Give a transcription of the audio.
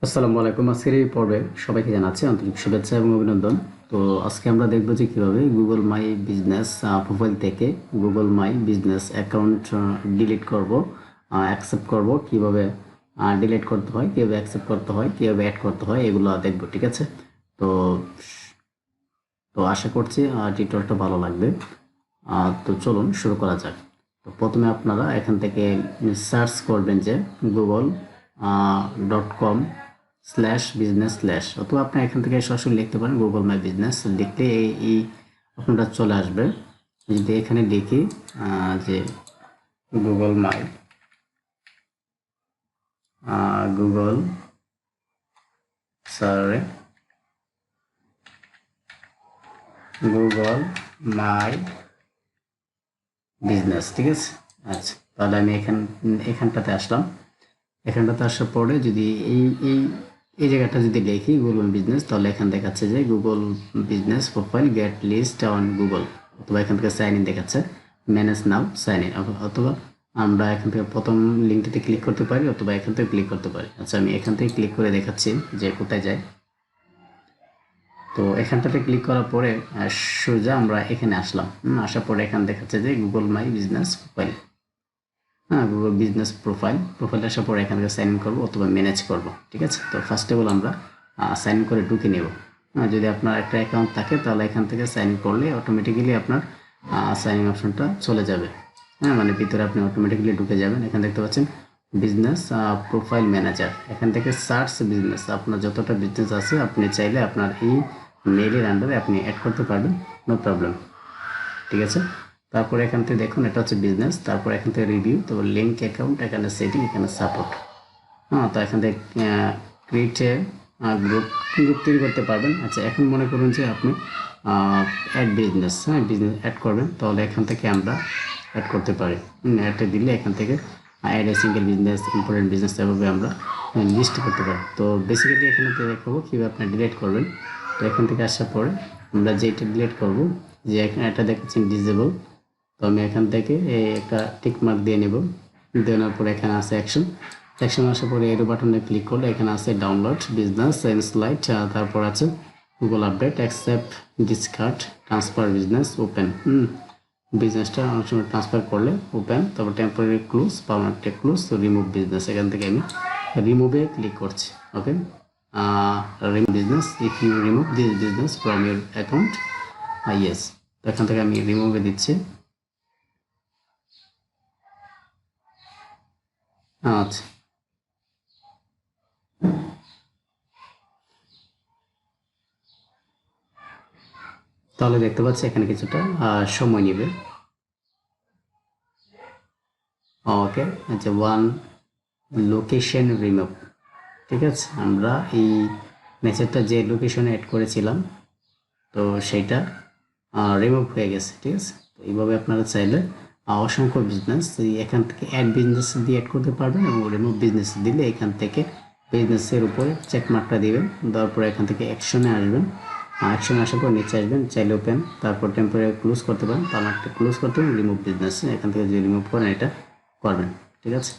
আসসালামু আলাইকুম। আজকের এই পর্বে সবাইকে জানাচ্ছি আন্তরিক শুভেচ্ছা এবং অভিনন্দন। তো আজকে আমরা দেখব যে কীভাবে গুগল মাই বিজনেস প্রোফাইল থেকে Google my business account delete করব, অ্যাকসেপ্ট করব, কীভাবে ডিলিট করতে হয়, কীভাবে অ্যাকসেপ্ট করতে হয়, কীভাবে অ্যাড করতে হয়, এগুলো দেখব। ঠিক আছে? তো তো আশা করছি টিউটোরিয়ালটা ভালো লাগবে। তো চলুন শুরু করা যাক। তো প্রথমে আপনারা এখান থেকে সার্চ করবেন যে google.com/business/ অথবা আপনি এখান থেকে সরাসরি লিখতে পারেন গুগল মাই বিজনেস। লিখলে এই আপনারা চলে আসবে। যদি এখানে লিখি যে Google my Google sorry Google my business, ঠিক আছে? আচ্ছা, তাহলে আমি এখানটাতে আসলাম। এখানটাতে আসার পরে যদি এই এই এই জায়গাটা যদি লিখি গুগল বিজনেস, তাহলে এখান দেখাচ্ছে যে Google business profile get list on Google, অথবা এখান থেকে সাইন ইন দেখাচ্ছে ম্যানেজ নাও সাইন ইন, অথবা আমরা এখান থেকে প্রথম লিঙ্কটিতে ক্লিক করতে পারি, অথবা এখান থেকে ক্লিক করতে পারি। আচ্ছা, আমি এখান থেকে ক্লিক করে দেখাচ্ছি যে কোথায় যায়। তো এখানটাতে ক্লিক করার পরে সোজা আমরা এখানে আসলাম। আসার পরে এখানে দেখাচ্ছে যে Google my business profile, Google business profile আসার পরে এখান থেকে সাইন ইন করবো অথবা ম্যানেজ করব। ঠিক আছে? তো ফার্স্ট অফ অল আমরা সাইন ইন করে ঢুকে নেব। যদি আপনার একটা অ্যাকাউন্ট থাকে তাহলে এখান থেকে সাইন ইন করলে অটোমেটিক্যালি আপনার সাইন ইন অপশনটা চলে যাবে। মানে ভিতরে আপনি অটোমেটিক্যালি ঢুকে যাবেন। এখানে দেখতে পাচ্ছেন বিজনেস প্রোফাইল ম্যানেজার। এখান থেকে সার্চ বিজনেস, আপনার যতটা বিজনেস আছে আপনি চাইলে আপনার এই মেইলের আন্ডারে আপনি অ্যাড করতে পারবেন, নো প্রবলেম। ঠিক আছে? তারপরে এখান থেকে দেখুন এটা হচ্ছে বিজনেস, তারপর এখান থেকে রিভিউ, তো লিঙ্ক অ্যাকাউন্ট, এখানে সেটিং, এখানে সাপোর্ট। তো এখান থেকে ক্রিয়েট গ্রুপ তৈরি করতে পারবেন। আচ্ছা, এখন মনে করুন যে আপনি অ্যাড বিজনেস বিজনেস অ্যাড করবেন, তাহলে এখান থেকে আমরা অ্যাড করতে পারি। অ্যাডটা দিলে এখান থেকে add a single business, important business, এভাবে আমরা লিস্ট করতে পারি। তো বেসিক্যালি এখানে দেখাবো কীভাবে আপনি ডিলিট করবেন। তো এখান থেকে আসার পরে আমরা যেটা ডিলিট করব, যে এখানে এটা দেখাচ্ছেন ডিসেবল, তো আমি এখান থেকে একটা টিক মার্ক দিয়ে নেব। দেওয়ার পরে এখানে আছে অ্যাকশন আসার পরে এরো বাটনে ক্লিক করলে এখানে আছে ডাউনলোড বিজনেস ইনসাইট, তারপর আছে Google update, accept, discard, transfer business, open. বিজনেসটা অনেক সময় ট্রান্সফার করলে ওপেন, তারপর temporary close, permanent close, remove business. এখান থেকে আমি রিমুভে ক্লিক করছি। Okay, remove business, if you remove this business from your account, yes. তো এখান থেকে আমি রিমুভে দিচ্ছি। আচ্ছা, তাহলে দেখতে পাচ্ছি এখানে কিছুটা সময় নেবে। ওকে, আচ্ছা, ওয়ান লোকেশন রিমুভ। ঠিক আছে, আমরা এই মেসেজটা যে লোকেশনে অ্যাড করেছিলাম তো সেইটা রিমুভ হয়ে গেছে। ঠিক আছে? তো এইভাবে আপনারা চাইলে অসংখ্য বিজনেস এখান থেকে অ্যাড বিজনেস দিয়ে অ্যাড করতে পারবেন, এবং রিমুভ বিজনেস দিলে এখান থেকে বিজনেসের উপরে চেকমার্কটা দিবেন, দেওয়ার পরে এখান থেকে অ্যাকশনে আসবেন। অ্যাকশনে আসার পর নিচে আসবেন, চাইলে ওপেন, তারপর টেম্পোরারি ক্লোজ করতে পারেন, তার একটা ক্লোজ করতে পারেন, রিমুভ বিজনেস এখান থেকে যদি রিমুভ করেন এটা করবেন। ঠিক আছে?